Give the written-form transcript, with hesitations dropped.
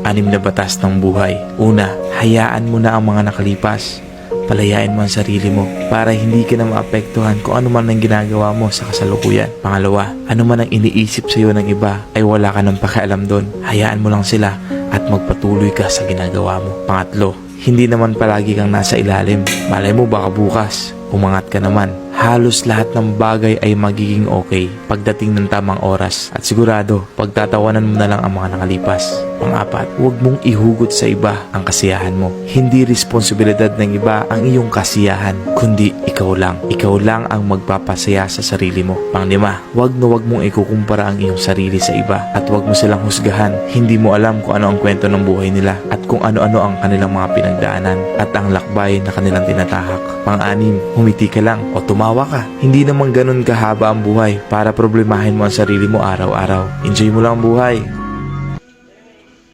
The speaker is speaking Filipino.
6 na batas ng buhay. Una, hayaan mo na ang mga nakalipas. Palayain mo ang sarili mo para hindi ka na maapektuhan kung ano man ang ginagawa mo sa kasalukuyan. Pangalawa, ano man ang iniisip sa iyo ng iba ay wala ka ng pakialam doon. Hayaan mo lang sila at magpatuloy ka sa ginagawa mo. Pangatlo, hindi naman palagi kang nasa ilalim. Malay mo baka bukas, umangat ka naman. Halos lahat ng bagay ay magiging okay pagdating ng tamang oras at sigurado pagtatawanan mo na lang ang mga nakalipas. Pang-apat, huwag mong ihugot sa iba ang kasiyahan mo. Hindi responsibilidad ng iba ang iyong kasiyahan, kundi ikaw lang. Ikaw lang ang magpapasaya sa sarili mo. Pang-lima, huwag mong ikukumpara ang iyong sarili sa iba at huwag mo silang husgahan. Hindi mo alam kung ano ang kwento ng buhay nila at kung ano-ano ang kanilang mga pinagdaanan at ang lakbay na kanilang tinatahak. Pang-anim, humiti ka lang o tumawa ka. Hindi naman ganun kahaba ang buhay para problemahin mo ang sarili mo araw-araw. Enjoy mo lang ang buhay.